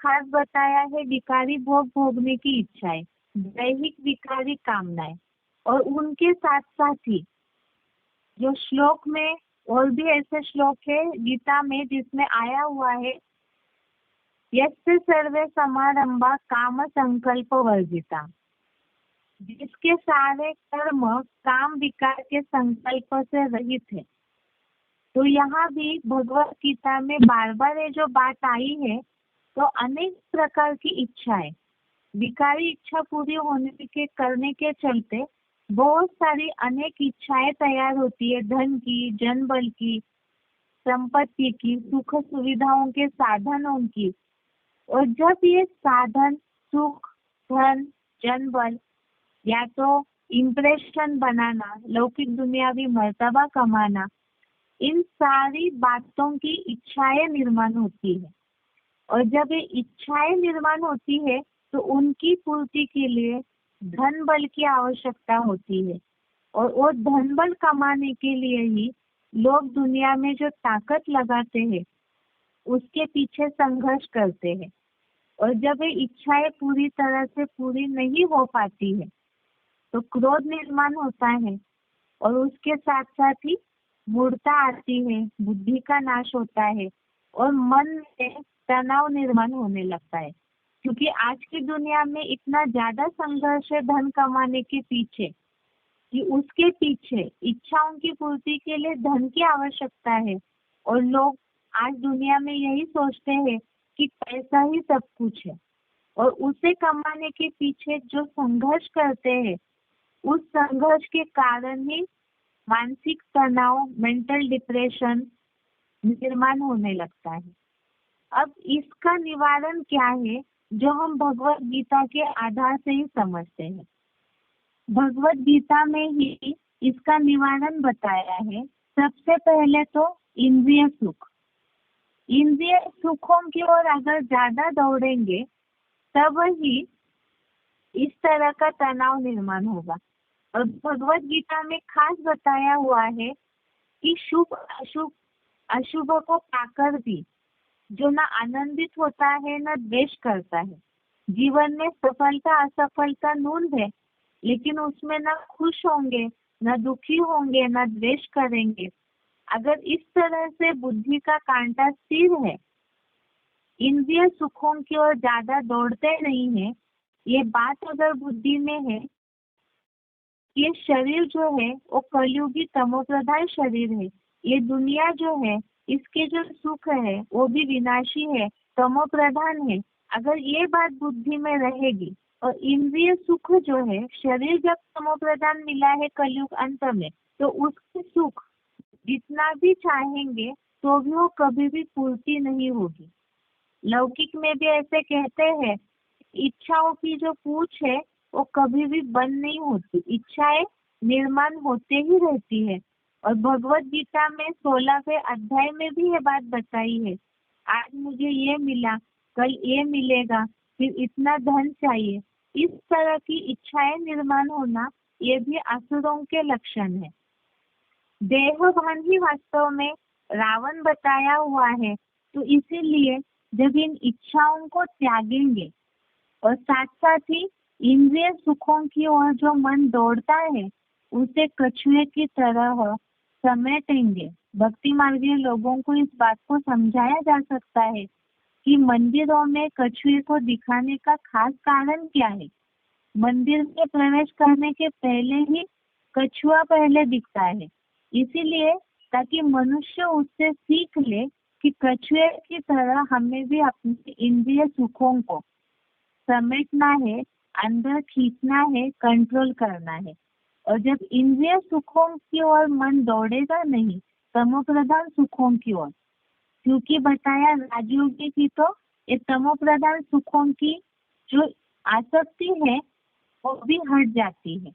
खास बताया है विकारी भोग भोगने की इच्छाएं, दैहिक विकारी कामनाएं। और उनके साथ साथ ही जो श्लोक में और भी ऐसे श्लोक है गीता में जिसमें आया हुआ है, यस्य सर्वे समारंभा काम संकल्प वर्जिता, जिसके सारे कर्म काम विकार के संकल्प से रहित है। तो यहाँ भी भगवत गीता में बार बार ये जो बात आई है, तो अनेक प्रकार की इच्छाएं, विकारी इच्छा पूरी होने के करने के चलते बहुत सारी अनेक इच्छाएं तैयार होती है, धन की, जन बल की, संपत्ति की, सुख सुविधाओं के साधनों की। और जब ये साधन, सुख, धन, जन बल या तो इम्प्रेशन बनाना, लौकिक दुनियावी मर्तबा कमाना, इन सारी बातों की इच्छाएं निर्माण होती है। और जब ये इच्छाएं निर्माण होती है तो उनकी पूर्ति के लिए धन बल की आवश्यकता होती है। और वो धन बल कमाने के लिए ही लोग दुनिया में जो ताकत लगाते हैं उसके पीछे संघर्ष करते हैं। और जब ये इच्छाएं पूरी तरह से पूरी नहीं हो पाती है तो क्रोध निर्माण होता है, और उसके साथ साथ ही मूर्छा आती है, बुद्धि का नाश होता है और मन में तनाव निर्माण होने लगता है। क्योंकि आज की दुनिया में इतना ज्यादा संघर्ष है धन कमाने के पीछे कि उसके पीछे इच्छाओं की पूर्ति के लिए धन की आवश्यकता है। और लोग आज दुनिया में यही सोचते हैं कि पैसा ही सब कुछ है, और उसे कमाने के पीछे जो संघर्ष करते हैं उस संघर्ष के कारण ही मानसिक तनाव, मेंटल डिप्रेशन निर्माण होने लगता है। अब इसका निवारण क्या है जो हम भगवत गीता के आधार से ही समझते हैं। भगवत गीता में ही इसका निवारण बताया है। सबसे पहले तो इंद्रिय सुख, इंद्रिय सुखों की ओर अगर ज्यादा दौड़ेंगे तब ही इस तरह का तनाव निर्माण होगा। और भगवत गीता में खास बताया हुआ है कि शुभ अशुभ, अशुभ को पाकर भी जो ना आनंदित होता है ना द्वेष करता है। जीवन में सफलता असफलता नून है, लेकिन उसमें ना खुश होंगे, ना दुखी होंगे, ना द्वेष करेंगे। अगर इस तरह से बुद्धि का कांटा स्थिर है, इंद्रिय सुखों की ओर ज्यादा दौड़ते नहीं है, ये बात अगर बुद्धि में है, ये शरीर जो है वो कलयुगी तमोप्रधान शरीर है। ये दुनिया जो है इसके जो सुख है वो भी विनाशी है, तमोप्रधान है। अगर ये बात बुद्धि में रहेगी और इंद्रिय सुख जो है, शरीर जब तमोप्रधान मिला है कलयुग अंत में, तो उसके सुख जितना भी चाहेंगे तो भी वो कभी भी पूर्ति नहीं होगी। लौकिक में भी ऐसे कहते हैं, इच्छाओं की जो पूछ है वो कभी भी बंद नहीं होती, इच्छाएं निर्माण होते ही रहती है। और भगवत गीता में 16वें अध्याय में भी ये बात बताई है, आज मुझे ये मिला, कल ये मिलेगा, फिर इतना धन चाहिए। इस तरह की इच्छाएं निर्माण होना ये भी असुरों के लक्षण है। देहभान ही वास्तव में रावण बताया हुआ है। तो इसीलिए जब इन इच्छाओं को त्यागेंगे और साथ साथ ही इंद्रिय सुखों की ओर जो मन दौड़ता है उसे कछुए की तरह समेटेंगे। भक्ति मार्गीय लोगों को इस बात को समझाया जा सकता है कि मंदिरों में कछुए को दिखाने का खास कारण क्या है। मंदिर में प्रवेश करने के पहले ही कछुआ पहले दिखता है, इसीलिए ताकि मनुष्य उससे सीख ले कि कछुए की तरह हमें भी अपने इंद्रिय सुखों को समेटना है, अंदर खींचना है, कंट्रोल करना है। और जब इंद्रिय सुखों की ओर मन दौड़ेगा नहीं, तमोप्रधान सुखों की ओर, क्योंकि बताया राजयोगी की तो ये तमोप्रधान सुखों की जो आसक्ति है वो भी हट जाती है।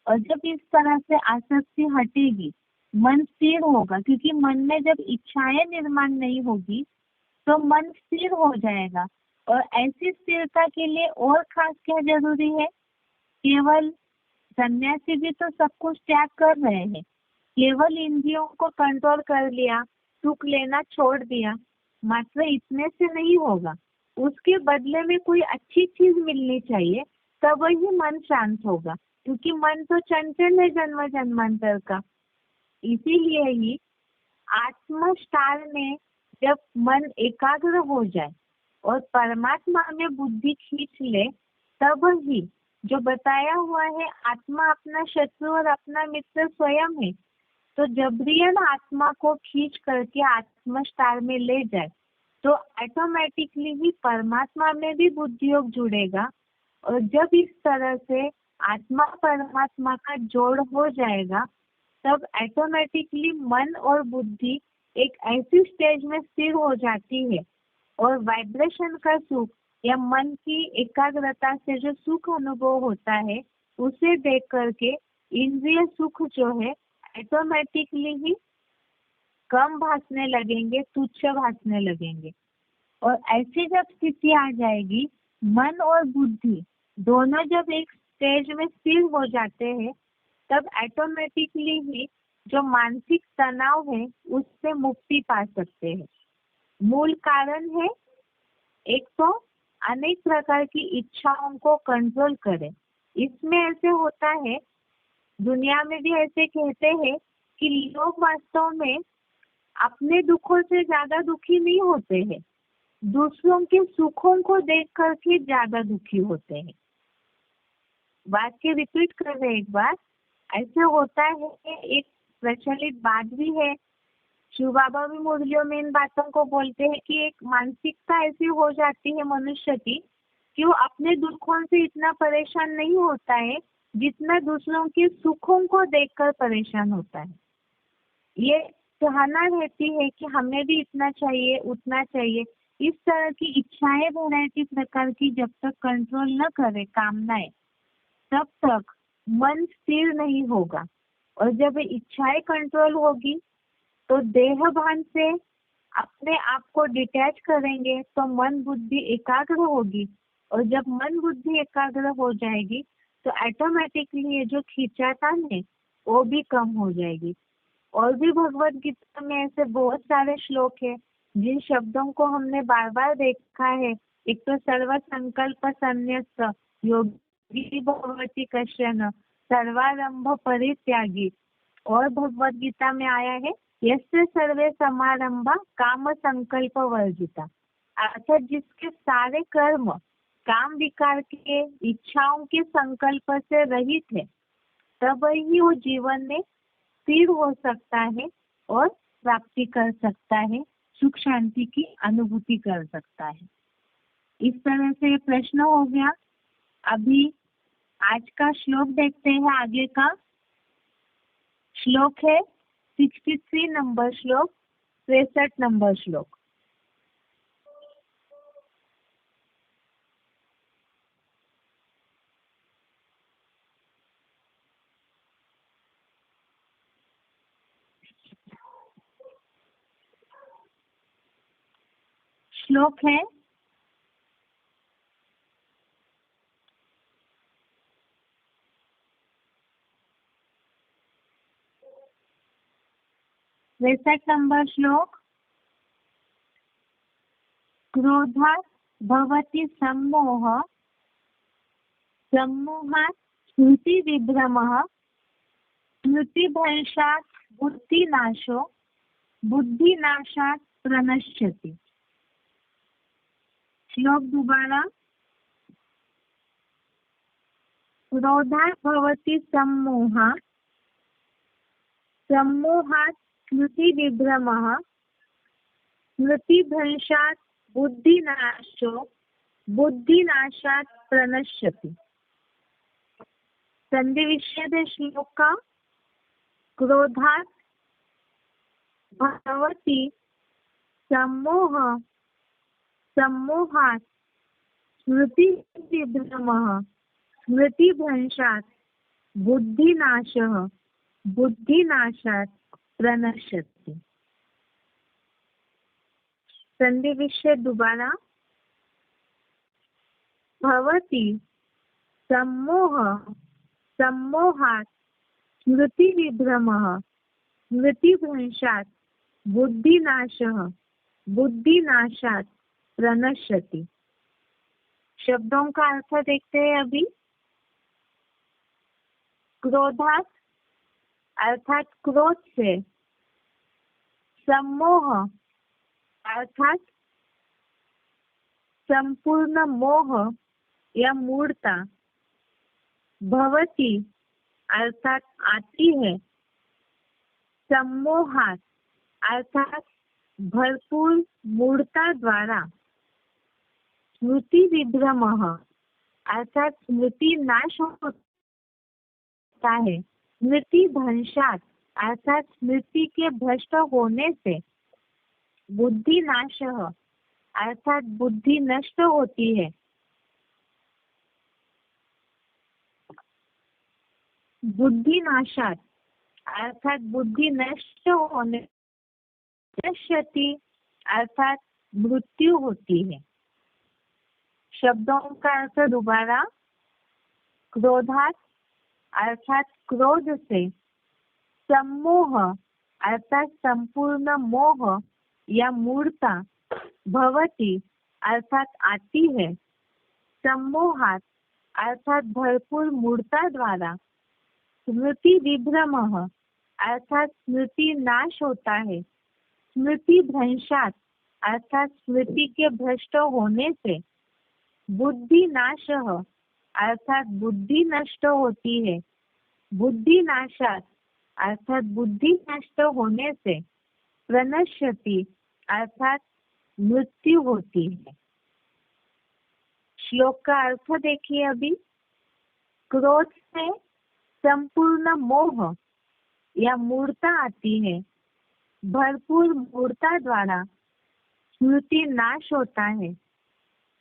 और जब इस तरह से आसक्ति हटेगी, मन स्थिर होगा, क्योंकि मन में जब इच्छाएं निर्माण नहीं होगी तो मन स्थिर हो जाएगा। और ऐसी स्थिरता के लिए और खास क्या जरूरी है, केवल सन्यासी भी तो सब कुछ त्याग कर रहे हैं, केवल इंद्रियों को कंट्रोल कर लिया, सुख लेना छोड़ दिया, मात्र इतने से नहीं होगा। उसके बदले में कोई अच्छी चीज मिलनी चाहिए, तब ही मन शांत होगा, क्योंकि मन तो चंचल है जन्म जन्मांतर का। इसीलिए ही आत्मस्टार में जब मन एकाग्र हो जाए और परमात्मा में बुद्धि खींच ले, तब ही जो बताया हुआ है आत्मा अपना शत्रु और अपना मित्र स्वयं है, तो जबरियन आत्मा को खींच करके आत्मस्टार में ले जाए तो ऑटोमेटिकली ही परमात्मा में भी बुद्धि योग जुड़ेगा। और जब इस तरह से आत्मा परमात्मा का जोड़ हो जाएगा, तब ऑटोमेटिकली मन और बुद्धि एक ऐसी स्टेज में स्थिर हो जाती है और वाइब्रेशन का सुख या मन की एकाग्रता से जो सुख अनुभव होता है, उसे देख करके इंद्रिय सुख जो है ऑटोमेटिकली ही कम भासने लगेंगे, तुच्छ भासने लगेंगे। और ऐसी जब स्थिति आ जाएगी, मन और बुद्धि दोनों जब एक स्टेज में स्थिर हो जाते हैं, तब ऑटोमेटिकली ही जो मानसिक तनाव है उससे मुक्ति पा सकते हैं। मूल कारण है एक तो अनेक प्रकार की इच्छाओं को कंट्रोल करें। इसमें ऐसे होता है, दुनिया में भी ऐसे कहते हैं कि लोग वास्तव में अपने दुखों से ज्यादा दुखी नहीं होते हैं, दूसरों के सुखों को देख करके ज्यादा दुखी होते हैं। बात के रिपीट कर रहे एक बार, ऐसे होता है, एक प्रचलित बात भी है, शिव बाबा भी मुरलियों में इन बातों को बोलते हैं कि एक मानसिकता ऐसी हो जाती है मनुष्य की कि वो अपने दुखों से इतना परेशान नहीं होता है जितना दूसरों के सुखों को देखकर परेशान होता है। ये चाहना रहती है कि हमें भी इतना चाहिए, उतना चाहिए। इस तरह की इच्छाएं वैरायटी प्रकार की जब तक कंट्रोल न करे कामनाएं, तब तक मन स्थिर नहीं होगा। और जब इच्छाएं कंट्रोल होगी तो देह भान से अपने आप को डिटैच करेंगे तो मन बुद्धि एकाग्र होगी। और जब मन बुद्धि एकाग्र हो जाएगी तो ऑटोमेटिकली ये जो खींचातान है वो भी कम हो जाएगी। और भी भगवत गीता में ऐसे बहुत सारे श्लोक है जिन शब्दों को हमने बार बार देखा है। एक तो सर्व संकल्प संन्यस्त योगी भगवती कश्यन सर्वारंभ परित्यागी। और भगवत गीता में आया है यस्य सर्वे समारंभा काम संकल्प वर्जिता, अर्थात जिसके सारे कर्म काम विकार के इच्छाओं के संकल्प से रहित है, तब ही वो जीवन में स्थिर हो सकता है और प्राप्ति कर सकता है, सुख शांति की अनुभूति कर सकता है। इस तरह से प्रश्न हो गया। अभी आज का श्लोक देखते हैं। आगे का श्लोक है 63 नंबर श्लोक, 63 नंबर श्लोक। श्लोक है तिरसठ नंबर श्लोक। क्रोधात् भवति सम्मोह, सम्मोहात् स्मृति विभ्रमः, स्मृतिभ्रंशात् बुद्धिनाशो, बुद्धिनाशात् प्रणश्यति। श्लोक दोबारा। क्रोधात् भवति सम्मोह, सम्मोहात् स्मृति विभ्रमः, स्मृतिभ्रंशात् बुद्धिनाशो, बुद्धिनाशात् प्रणश्यति। संधि विच्छेद श्लोक का। क्रोधात् भवति सम्मोह, सम्मोहात् स्मृति विभ्रमः, स्मृतिभ्रंशात् बुद्धिनाशः, बुद्धिनाशात् प्रणश्यति। संधि विच्छेद दोबारा। भवति सम्मोह, सम्मोहात् स्मृति विभ्रमः, स्मृतिभ्रंशात् बुद्धिनाशः, बुद्धिनाशात् प्रणश्यति। शब्दों का अर्थ देखते हैं अभी। क्रोधात अर्थात क्रोध से, सम्मोह अर्थात संपूर्ण मोह या मूढ़ता, भवती अर्थात आती है, सम्मोहात अर्थात भरपूर मूढ़ता द्वारा, स्मृति विभ्रम अर्थात स्मृति नाश होता है, स्मृति भ्रंशात अर्थात स्मृति के भ्रष्ट होने से, बुद्धि नाश अर्थात बुद्धि नष्ट होती है, बुद्धि नाशात अर्थात बुद्धि नष्ट होने, नश्यति अर्थात मृत्यु होती है। शब्दों का अर्थ दोबारा। क्रोधात अर्थात क्रोध से, सम्मोह अर्थात संपूर्ण मोह या मूढ़ता, भवती अर्थात आती है, सम्मोहात अर्थात भरपूर मूढ़ता द्वारा, स्मृति विभ्रम अर्थात स्मृति नाश होता है, स्मृति भ्रंशात अर्थात स्मृति के भ्रष्ट होने से, बुद्धि नाश अर्थात बुद्धि नष्ट होती है, बुद्धि नाशात अर्थात बुद्धि नष्ट होने से, प्रणश्यति अर्थात मृत्यु होती है। श्लोक का अर्थ देखिए अभी। क्रोध से संपूर्ण मोह या मूढ़ता आती है, भरपूर मूढ़ता द्वारा स्मृति नाश होता है,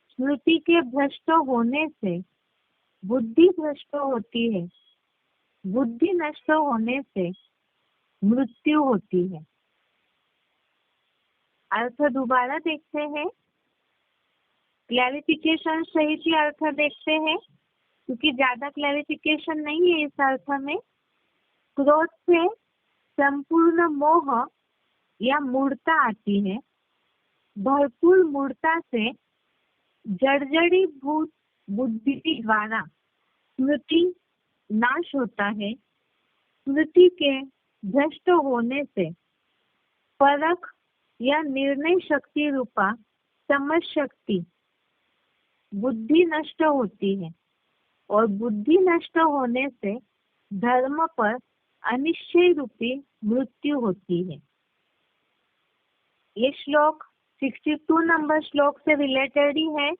स्मृति के भ्रष्ट होने से बुद्धि भ्रष्ट होती है, बुद्धि नष्ट होने से मृत्यु होती है। अर्थ दोबारा देखते हैं, क्लैरिफिकेशन सहित ही अर्थ देखते हैं क्योंकि ज्यादा क्लैरिफिकेशन नहीं है इस अर्थ में। क्रोध से संपूर्ण मोह या मूढ़ता आती है, भरपूर मूढ़ता से जर्जरी भूत बुद्धि द्वारा स्मृति नाश होता है, स्मृति के भ्रष्ट होने से परख या निर्णय शक्ति रूपा समझ शक्ति बुद्धि नष्ट होती है और बुद्धि नष्ट होने से धर्म पर अनिश्चय रूपी मृत्यु होती है। ये श्लोक 62 नंबर श्लोक से रिलेटेड ही है,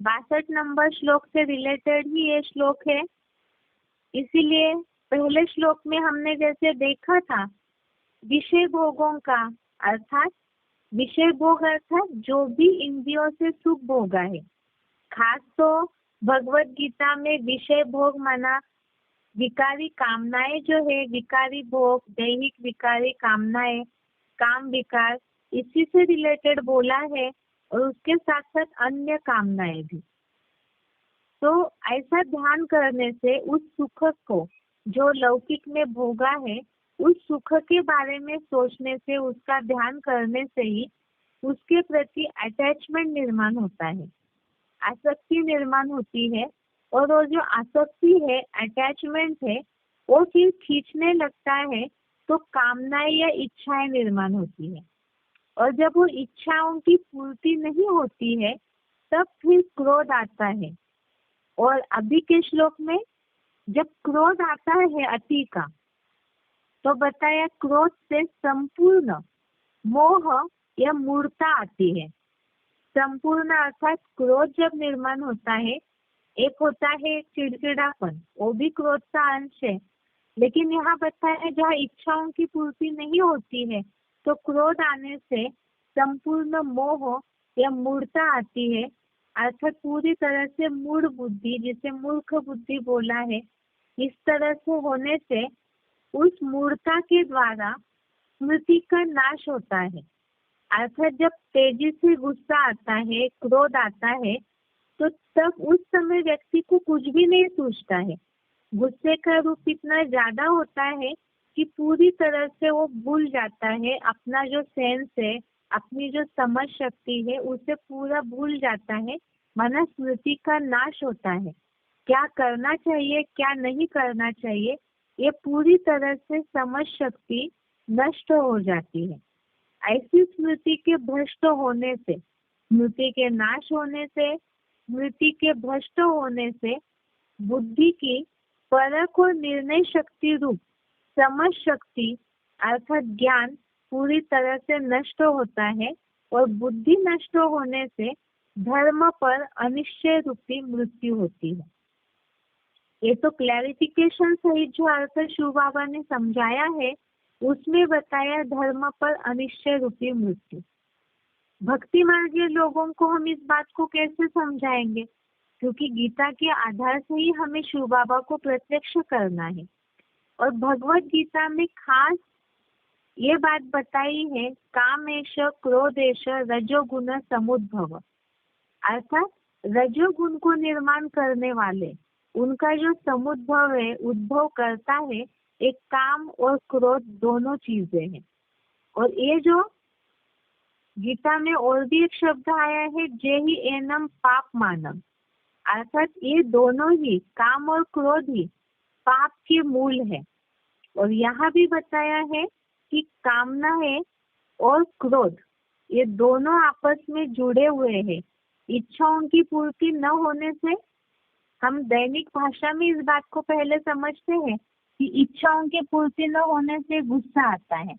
62 नंबर श्लोक से रिलेटेड ही ये श्लोक है। इसीलिए पहले श्लोक में हमने जैसे देखा था विषय भोगों का अर्थात विषय भोग अर्थात जो भी इंद्रियों से सुख भोगा है, खास तो भगवत गीता में विषय भोग माना विकारी कामनाएं जो है, विकारी भोग, दैहिक विकारी कामनाएं, काम विकार, इसी से रिलेटेड बोला है और उसके साथ साथ अन्य कामनाएं भी। तो ऐसा ध्यान करने से उस सुख को जो लौकिक में भोगा है, उस सुख के बारे में सोचने से, उसका ध्यान करने से ही उसके प्रति अटैचमेंट निर्माण होता है, आसक्ति निर्माण होती है और वो जो आसक्ति है, अटैचमेंट है, वो फिर खींचने लगता है तो कामनाएं या इच्छाएं निर्माण होती है और जब वो इच्छाओं की पूर्ति नहीं होती है तब फिर क्रोध आता है। और अभी के श्लोक में जब क्रोध आता है अति का तो बताया क्रोध से संपूर्ण मोह या मूढ़ता आती है। संपूर्ण अर्थात क्रोध जब निर्माण होता है, एक होता है चिड़चिड़ापन, वो भी क्रोध का अंश है, लेकिन यहाँ बताया जहाँ इच्छाओं की पूर्ति नहीं होती है तो क्रोध आने से संपूर्ण मोह या मूढ़ता आती है, अर्थात पूरी तरह से मूढ़ बुद्धि, जिसे मूर्ख बुद्धि बोला है, इस तरह से होने से उस मूढ़ता के द्वारा स्मृति का नाश होता है। अर्थात जब तेजी से गुस्सा आता है, क्रोध आता है, तो तब उस समय व्यक्ति को कुछ भी नहीं सूझता है। गुस्से का रूप इतना ज्यादा होता है कि पूरी तरह से वो भूल जाता है, अपना जो सेंस है, अपनी जो समझ शक्ति है, उसे पूरा भूल जाता है मनुस्मृति का नाश होता है। क्या करना चाहिए, क्या नहीं करना चाहिए, ये पूरी तरह से समझ शक्ति नष्ट हो जाती है। ऐसी स्मृति के भ्रष्ट होने से, स्मृति के नाश होने से, स्मृति के भ्रष्ट होने से बुद्धि की परख और निर्णय शक्ति रूप समझ शक्ति अर्थात ज्ञान पूरी तरह से नष्ट होता है और बुद्धि नष्ट होने से धर्म पर अनिश्चय रूपी मृत्यु होती है। ये तो क्लैरिफिकेशन सहित जो अर्थ शिव बाबा ने समझाया है उसमें बताया धर्म पर अनिश्चय रूपी मृत्यु। भक्ति मार्गीय लोगों को हम इस बात को कैसे समझाएंगे, क्योंकि गीता के आधार से ही हमें शिव बाबा को प्रत्यक्ष करना है। और भगवत गीता में खास ये बात बताई है, कामेश क्रोधेश रजोगुण समुद्भव, अर्थात रजोगुण को निर्माण करने वाले उनका जो समुद्भव है, उद्भव करता है, एक काम और क्रोध दोनों चीजें हैं। और ये जो गीता में और भी एक शब्द आया है, जेहि एनम पाप मानम, अर्थात ये दोनों ही काम और क्रोध ही पाप के मूल है। और यहाँ भी बताया है कि कामना है और क्रोध ये दोनों आपस में जुड़े हुए हैं। इच्छाओं की पूर्ति न होने से, हम दैनिक भाषा में इस बात को पहले समझते हैं कि इच्छाओं की पूर्ति न होने से गुस्सा आता है।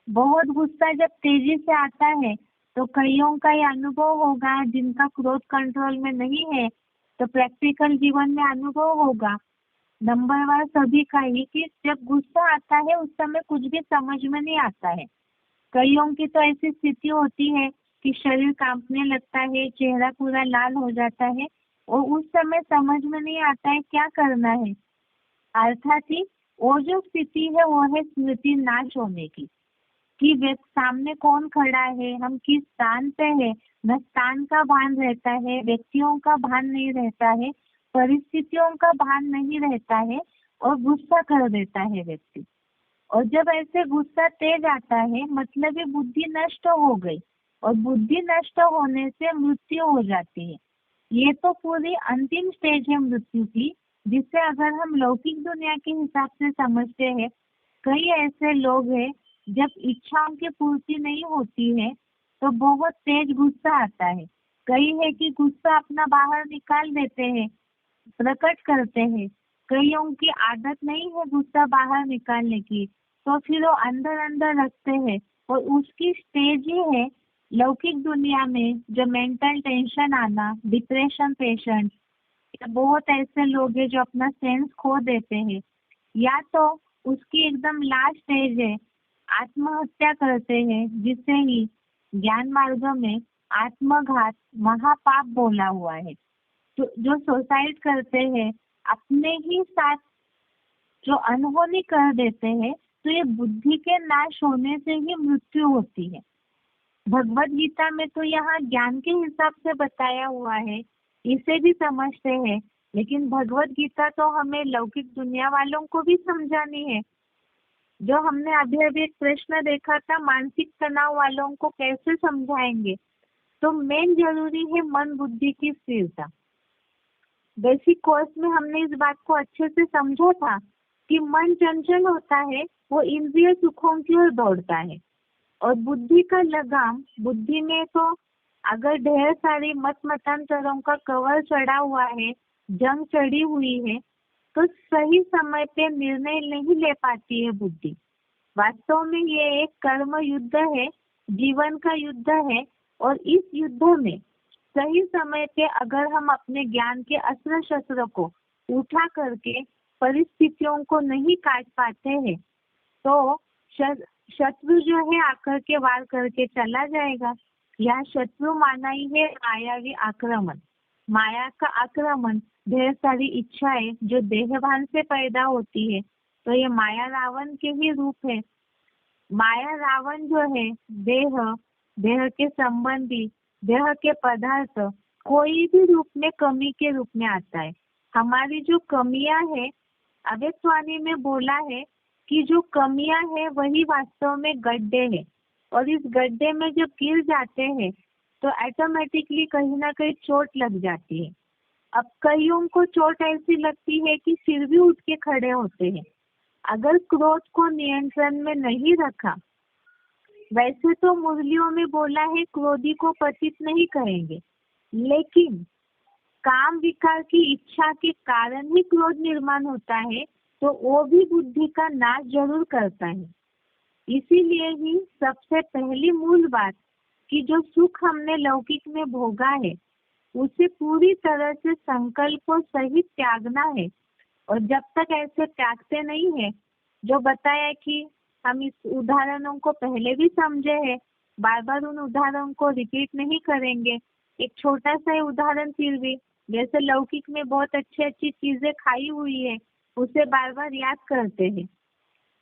बहुत गुस्सा जब तेजी से आता है तो कईयों का ये अनुभव होगा, जिनका क्रोध कंट्रोल में नहीं है तो प्रैक्टिकल जीवन में अनुभव होगा नंबरवार सभी का ही, कि जब गुस्सा आता है उस समय कुछ भी समझ में नहीं आता है। कईयों की तो ऐसी स्थिति होती है कि शरीर कांपने लगता है, चेहरा पूरा लाल हो जाता है और उस समय समझ में नहीं आता है क्या करना है। अर्थात ही वो जो स्थिति है वो है स्मृति नाश होने की, कि सामने कौन खड़ा है, हम किस स्थान पे है, न स्थान का भान रहता है, व्यक्तियों का भान नहीं रहता है, परिस्थितियों का भान नहीं रहता है और गुस्सा कर देता है व्यक्ति। और जब ऐसे गुस्सा तेज आता है मतलब ये बुद्धि नष्ट हो गई और बुद्धि नष्ट होने से मृत्यु हो जाती है। ये तो पूरी अंतिम स्टेज है मृत्यु की, जिसे अगर हम लौकिक दुनिया के हिसाब से समझते हैं, कई ऐसे लोग हैं जब इच्छाओं की पूर्ति नहीं होती है तो बहुत तेज गुस्सा आता है। कई है कि गुस्सा अपना बाहर निकाल देते हैं, प्रकट करते हैं। कईयों की आदत नहीं है गुस्सा बाहर निकालने की, तो फिर वो अंदर अंदर रखते हैं और उसकी स्टेज ही है लौकिक दुनिया में जो मेंटल टेंशन आना, डिप्रेशन पेशेंट, बहुत ऐसे लोग हैं जो अपना सेंस खो देते हैं, या तो उसकी एकदम लास्ट स्टेज है आत्महत्या करते हैं, जिसे ही ज्ञान मार्ग में आत्मघात महापाप बोला हुआ है। जो सुसाइड करते हैं अपने ही साथ जो अनहोनी कर देते हैं, तो ये बुद्धि के नाश होने से ही मृत्यु होती है। भगवत गीता में तो यहाँ ज्ञान के हिसाब से बताया हुआ है, इसे भी समझते हैं, लेकिन भगवत गीता तो हमें लौकिक दुनिया वालों को भी समझानी है। जो हमने अभी एक प्रश्न देखा था, मानसिक तनाव वालों को कैसे समझाएंगे, तो मेन जरूरी है मन बुद्धि की स्थिरता। बेसिक कोर्स में हमने इस बात को अच्छे से समझा था कि मन चंचल होता है, वो इंद्रिय सुखों की ओर दौड़ता है और बुद्धि का लगाम, बुद्धि में तो अगर ढेर सारी मत मतांतरों का कवर चढ़ा हुआ है, जंग चढ़ी हुई है, तो सही समय पे निर्णय नहीं ले पाती है बुद्धि। वास्तव में ये एक कर्म युद्ध है, जीवन का युद्ध है, और इस युद्ध में सही समय पे अगर हम अपने ज्ञान के अस्त्र शस्त्र को उठा करके परिस्थितियों को नहीं काट पाते हैं, तो शत्रु जो है आकर के वार करके चला जाएगा। यह शत्रु माना ही है मायावी आक्रमण। माया का आक्रमण, ढेर सारी इच्छाएं जो देहभान से पैदा होती है, तो ये माया रावण के ही रूप है। माया रावण जो है देह के संबंधी, देह के पदार्थ कोई भी रूप में कमी के रूप में आता है। हमारी जो कमियां है, अव्यक्तवाणी में बोला है कि जो कमियां है वही वास्तव में गड्ढे हैं, और इस गड्ढे में जब गिर जाते हैं तो ऑटोमेटिकली कहीं ना कहीं चोट लग जाती है। अब कईयों को चोट ऐसी लगती है कि फिर भी उठ के खड़े होते हैं। अगर क्रोध को नियंत्रण में नहीं रखा, वैसे तो मुरलियों में बोला है क्रोधी को पतित नहीं करेंगे, लेकिन काम विकार की इच्छा के कारण ही क्रोध निर्माण होता है, तो वो भी बुद्धि का नाश जरूर करता है। इसीलिए ही सबसे पहली मूल बात कि जो सुख हमने लौकिक में भोगा है उसे पूरी तरह से संकल्प सहित त्यागना है। और जब तक ऐसे त्यागते नहीं है, जो बताया कि हम इस उदाहरणों को पहले भी समझे हैं, बार बार उन उदाहरणों को रिपीट नहीं करेंगे। एक छोटा सा उदाहरण फिर भी, जैसे लौकिक में बहुत अच्छी अच्छी चीजें खाई हुई है, उसे बार बार याद करते हैं।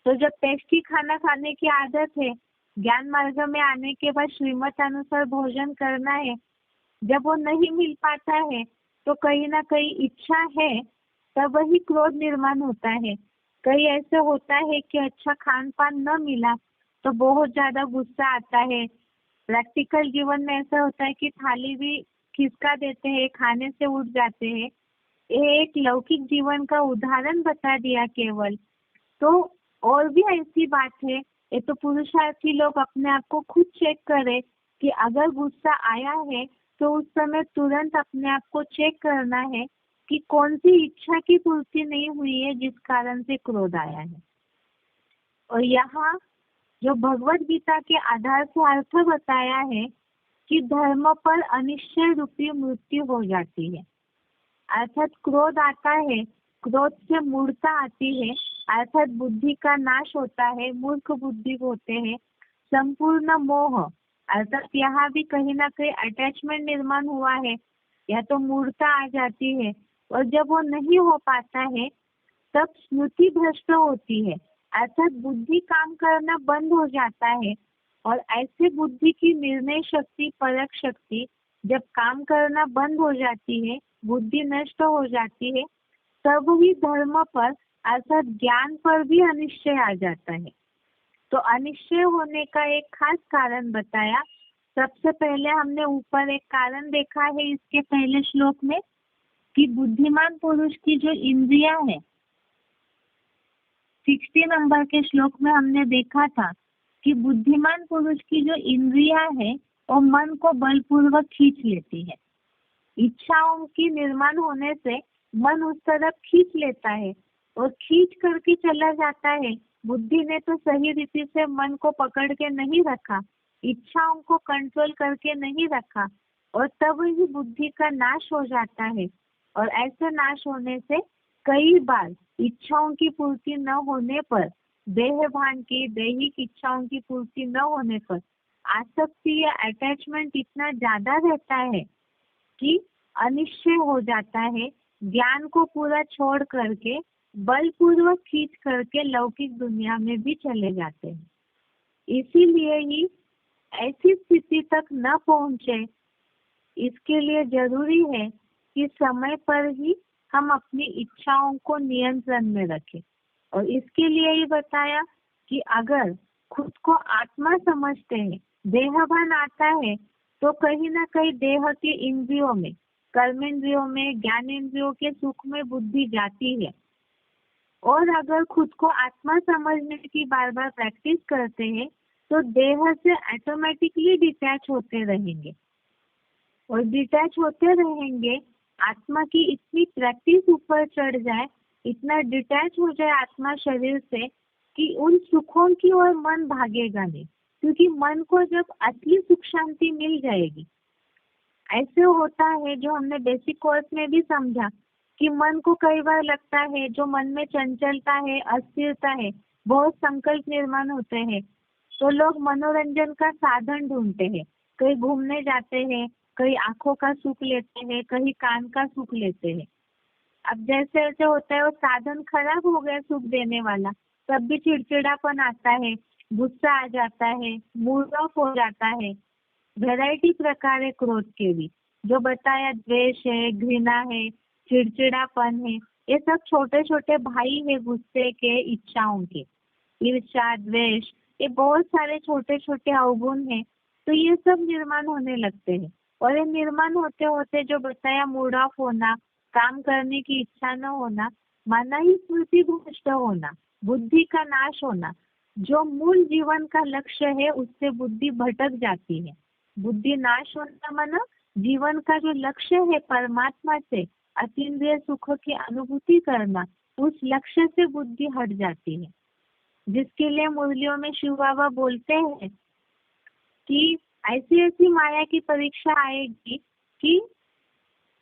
तो जब टेस्टी खाना खाने की आदत है, ज्ञान मार्ग में आने के बाद श्रीमत अनुसार भोजन करना है, जब वो नहीं मिल पाता है तो कहीं ना कहीं इच्छा है, तब वही क्रोध निर्माण होता है। कहीं ऐसे होता है कि अच्छा खान पान न मिला तो बहुत ज्यादा गुस्सा आता है। प्रैक्टिकल जीवन में ऐसा होता है कि थाली भी खिसका देते हैं, खाने से उठ जाते हैं। ये एक लौकिक जीवन का उदाहरण बता दिया केवल। तो और भी ऐसी बात है, ये तो पुरुषार्थी लोग अपने आप को खुद चेक करें कि अगर गुस्सा आया है तो उस समय तुरंत अपने आप को चेक करना है कि कौन सी इच्छा की पूर्ति नहीं हुई है जिस कारण से क्रोध आया है। और यहाँ जो भगवत गीता के आधार से अर्थ बताया है कि धर्म पर अनिश्चय रूपी मृत्यु हो जाती है। अर्थात क्रोध आता है, क्रोध से मूर्छा आती है, अर्थात बुद्धि का नाश होता है, मूर्ख बुद्धि होते हैं, संपूर्ण मोह अर्थात यहाँ भी कहीं ना कहीं अटैचमेंट निर्माण हुआ है, या तो मूर्छा आ जाती है। और जब वो नहीं हो पाता है तब स्मृति भ्रष्ट होती है, अर्थात बुद्धि काम करना बंद हो जाता है। और ऐसे बुद्धि की निर्णय शक्ति, परख शक्ति जब काम करना बंद हो जाती है, बुद्धि नष्ट हो जाती है, तब ही धर्म पर अर्थात ज्ञान पर भी अनिश्चय आ जाता है। तो अनिश्चय होने का एक खास कारण बताया। सबसे पहले हमने ऊपर एक कारण देखा है इसके पहले श्लोक में कि बुद्धिमान पुरुष की जो इंद्रियां है, 60 नंबर के श्लोक में हमने देखा था कि बुद्धिमान पुरुष की जो इंद्रियां है वो मन को बलपूर्वक खींच लेती है। इच्छाओं की निर्माण होने से मन उस तरफ खींच लेता है और खींच करके चला जाता है। बुद्धि ने तो सही रीति से मन को पकड़ के नहीं रखा, इच्छाओं को कंट्रोल करके नहीं रखा, और तब ही बुद्धि का नाश हो जाता है। और ऐसे नाश होने से कई बार इच्छाओं की पूर्ति न होने पर, देह भान की दैहिक इच्छाओं की पूर्ति न होने पर आसक्ति या अटैचमेंट इतना ज्यादा रहता है कि अनिश्चय हो जाता है। ज्ञान को पूरा छोड़ करके बलपूर्वक खींच करके लौकिक दुनिया में भी चले जाते हैं। इसीलिए ही ऐसी स्थिति तक न पहुंचे, इसके लिए जरूरी है कि समय पर ही हम अपनी इच्छाओं को नियंत्रण में रखें। और इसके लिए ही बताया कि अगर खुद को आत्मा समझते हैं, देहभान आता है, तो कहीं ना कहीं देह के इंद्रियों में, कर्मेंद्रियों में, ज्ञानेंद्रियों के सुख में बुद्धि जाती है। और अगर खुद को आत्मा समझने की बार बार प्रैक्टिस करते हैं तो देह से ऑटोमेटिकली डिटैच होते रहेंगे। और डिटैच होते रहेंगे, आत्मा की इतनी प्रैक्टिस ऊपर चढ़ जाए, इतना डिटैच हो जाए आत्मा शरीर से कि उन सुखों की ओर मन भागेगा नहीं, क्योंकि मन को जब असली सुख शांति मिल जाएगी। ऐसे होता है जो हमने बेसिक कोर्स में भी समझा कि मन को कई बार लगता है, जो मन में चंचलता है, अस्थिरता है, बहुत संकल्प निर्माण होते हैं, तो लोग मनोरंजन का साधन ढूंढते हैं। कहीं घूमने जाते हैं, कहीं आंखों का सुख लेते हैं, कहीं कान का सुख लेते हैं। अब जैसे ऐसे होता है वो साधन खराब हो गया सुख देने वाला, तब भी चिड़चिड़ापन आता है, गुस्सा आ जाता है, मूड ऑफ हो जाता है। वैरायटी प्रकार है क्रोध के भी, जो बताया द्वेष है, घृणा है, चिड़चिड़ापन है, ये सब छोटे छोटे भाई है गुस्से के, इच्छाओं के। ईर्ष्या, द्वेष, ये बहुत सारे छोटे छोटे अवगुण हैं तो ये सब निर्माण होने लगते हैं। और ये निर्माण होते होते जो बताया, मूड ऑफ होना, काम करने की इच्छा न होना, माना ही स्मृति भ्रष्ट होना, बुद्धि का नाश होना, जो मूल जीवन का लक्ष्य है उससे बुद्धि भटक जाती है। बुद्धि नाश होना माना जीवन का जो लक्ष्य है परमात्मा से अतीन्द्रिय सुख की अनुभूति करना, उस लक्ष्य से बुद्धि हट जाती है। जिसके लिए मुरलियों में शिव बाबा बोलते हैं कि ऐसी ऐसी माया की परीक्षा आएगी कि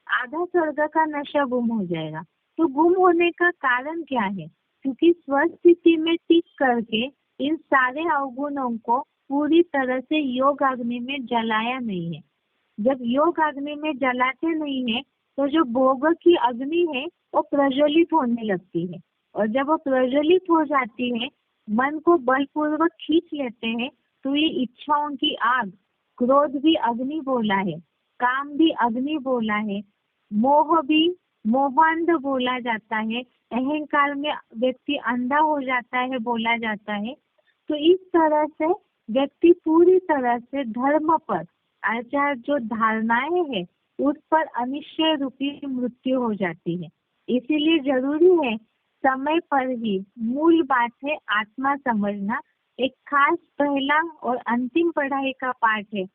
आधा स्वर्ग का नशा गुम हो जाएगा। तो गुम होने का कारण क्या है? क्योंकि स्वस्थिति में टिक करके इन सारे अवगुणों को पूरी तरह से योग अग्नि में जलाया नहीं है। जब योग अग्नि में जलाते नहीं है तो जो भोग की अग्नि है वो प्रज्वलित होने लगती है, और जब वो प्रज्वलित हो जाती है, मन को बलपूर्वक खींच लेते हैं, तो ये इच्छाओं की आग, क्रोध भी अग्नि बोला है, काम भी अग्नि बोला है, मोह भी मोहांध बोला जाता है, अहंकार में व्यक्ति अंधा हो जाता है बोला जाता है। तो इस तरह से व्यक्ति पूरी तरह से धर्म पर अर्थात जो धारणाएं है उस पर अनिश्चय रूपी मृत्यु हो जाती है। इसीलिए जरूरी है समय पर ही मूल बात है आत्मा समझना। एक खास पहला और अंतिम पढ़ाई का पाठ है।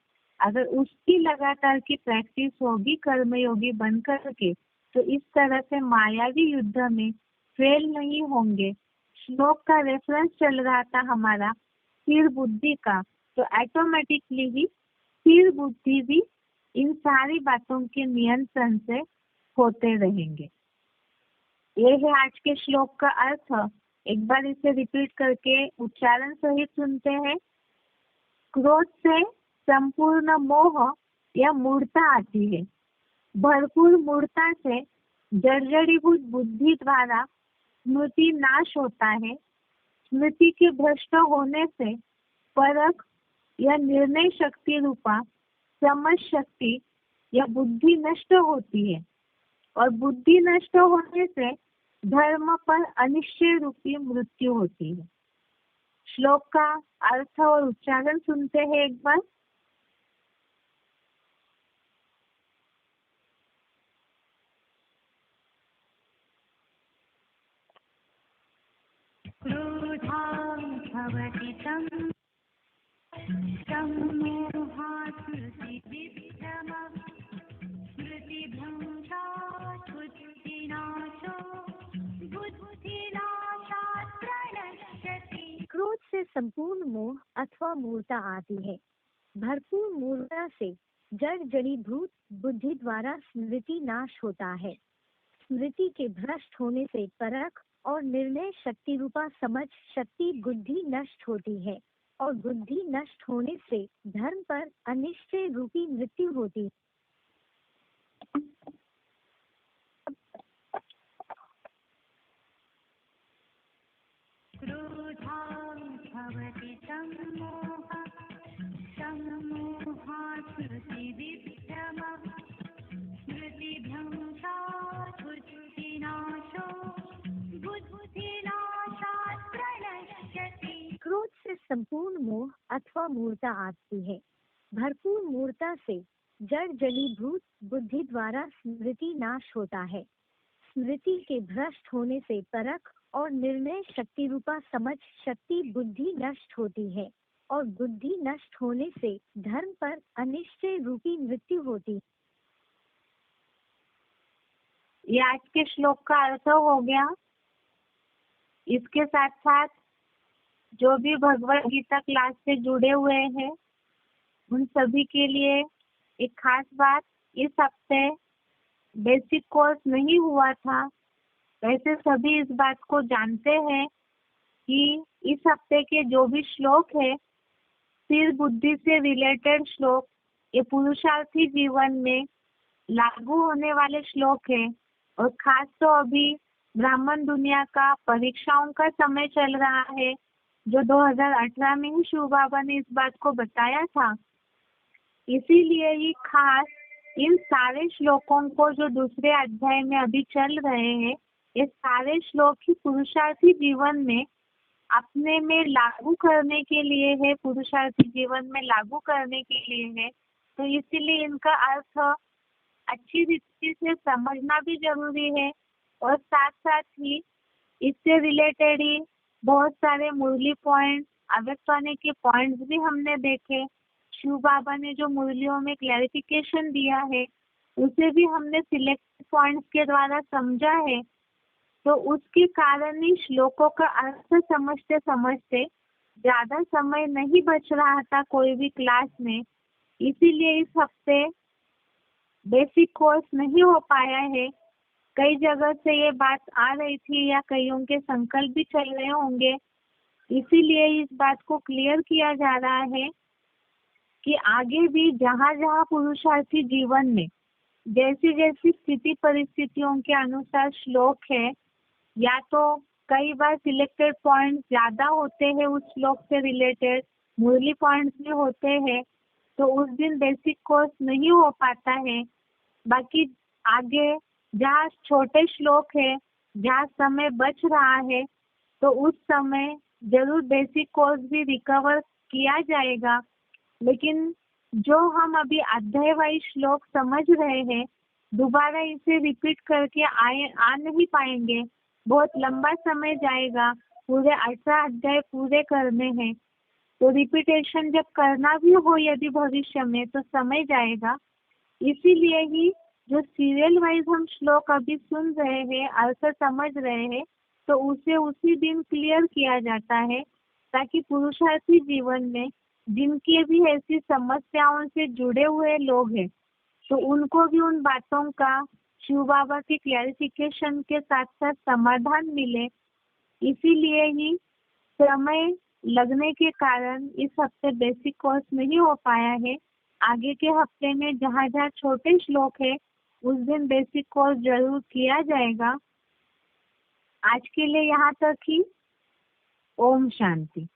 अगर उसकी लगातार की प्रैक्टिस होगी कर्मयोगी बन करके, तो इस तरह से मायावी युद्ध में फेल नहीं होंगे। श्लोक का रेफरेंस चल रहा था हमारा स्थिर बुद्धि का, तो ऑटोमेटिकली ही स्थिर बुद्धि भी इन सारी बातों के नियंत्रण से होते रहेंगे। ये है आज के श्लोक का अर्थ। एक बार इसे रिपीट करके उच्चारण सहित सुनते हैं। क्रोध से संपूर्ण मोह या मूढ़ता आती है। भरपूर मूढ़ता से जर्जरीभूत बुद्धि द्वारा स्मृति नाश होता है। स्मृति के भ्रष्ट होने से परख या निर्णय शक्ति रूपा समझ शक्ति या बुद्धि नष्ट होती है, और बुद्धि नष्ट होने से धर्म पर अनिश्चय रूपी मृत्यु होती है। श्लोक का अर्थ और उच्चारण सुनते हैं एक बार। क्रोध से संपूर्ण मोह अथवा मूर्ता आती है। भरपूर मूर्ता से जड़ जड़ीभूत बुद्धि द्वारा स्मृति नाश होता है। स्मृति के भ्रष्ट होने से परख और निर्णय शक्ति रूपा समझ शक्ति बुद्धि नष्ट होती है, और बुद्धि नष्ट होने से धर्म पर अनिश्चय रूपी मृत्यु होती है। क्रोध से संपूर्ण मोह अथवा मूर्ता आती है। भरपूर मूर्ता से जड़ जड़ीभूत बुद्धि द्वारा स्मृति नाश होता है। स्मृति के भ्रष्ट होने से परख और निर्णय शक्ति रूपा समझ शक्ति बुद्धि नष्ट होती है, और बुद्धि नष्ट होने से धर्म पर अनिश्चय रूपी मृत्यु होती है। ये आज के श्लोक का अर्थ हो गया। इसके साथ साथ जो भी भगवत गीता क्लास से जुड़े हुए हैं उन सभी के लिए एक खास बात, इस हफ्ते बेसिक कोर्स नहीं हुआ था। वैसे सभी इस बात को जानते हैं कि इस हफ्ते के जो भी श्लोक है स्थिर बुद्धि से रिलेटेड श्लोक, ये पुरुषार्थी जीवन में लागू होने वाले श्लोक है। और खास तो अभी ब्राह्मण दुनिया का परीक्षाओं का समय चल रहा है, जो 2018 में ही शिव बाबा ने इस बात को बताया था। इसीलिए ही खास इन सारे श्लोकों को जो दूसरे अध्याय में अभी चल रहे हैं, ये सारे श्लोक ही पुरुषार्थी जीवन में अपने में लागू करने के लिए है, पुरुषार्थी जीवन में लागू करने के लिए है। तो इसीलिए इनका अर्थ अच्छी रीति से समझना भी जरूरी है। और साथ साथ ही इससे रिलेटेड ही बहुत सारे मुरली पॉइंट, अव्यक्तवाणी के पॉइंट्स भी हमने देखे। शिव बाबा ने जो मुरलियों में क्लैरिफिकेशन दिया है उसे भी हमने सिलेक्टेड पॉइंट्स के द्वारा समझा है। तो उसके कारण ही श्लोकों का अर्थ समझते समझते ज्यादा समय नहीं बच रहा था कोई भी क्लास में, इसीलिए इस हफ्ते बेसिक कोर्स नहीं हो पाया है। कई जगह से ये बात आ रही थी या कईयों के संकल्प भी चल रहे होंगे, इसीलिए इस बात को क्लियर किया जा रहा है कि आगे भी जहाँ जहाँ पुरुषार्थी जीवन में जैसी जैसी स्थिति परिस्थितियों के अनुसार श्लोक है, या तो कई बार सिलेक्टेड पॉइंट ज्यादा होते हैं उस श्लोक से रिलेटेड, मुरली पॉइंट्स भी होते हैं, तो उस दिन बेसिक कोर्स नहीं हो पाता है। बाकी आगे जहाँ छोटे श्लोक है, जहाँ समय बच रहा है, तो उस समय जरूर बेसिक कोर्स भी रिकवर किया जाएगा। लेकिन जो हम अभी अध्याय वाइज श्लोक समझ रहे हैं, दोबारा इसे रिपीट करके आ नहीं पाएंगे, बहुत लंबा समय जाएगा, पूरे 18 अध्याय पूरे करने हैं। तो रिपीटेशन जब करना भी हो यदि भविष्य में, तो समय जाएगा। इसीलिए ही जो सीरियल वाइज हम श्लोक अभी सुन रहे हैं, अर्थ समझ रहे हैं, तो उसे उसी दिन क्लियर किया जाता है, ताकि पुरुषार्थी जीवन में जिनके भी ऐसी समस्याओं से जुड़े हुए लोग हैं, तो उनको भी उन बातों का शिव बाबा के क्लैरिफिकेशन के साथ साथ समाधान मिले। इसीलिए ही समय लगने के कारण इस हफ्ते बेसिक कोर्स नहीं हो पाया है। आगे के हफ्ते में जहाँ जहाँ छोटे श्लोक है उस दिन बेसिक कोर्स जरूर किया जाएगा। आज के लिए यहाँ तक ही। ओम शांति।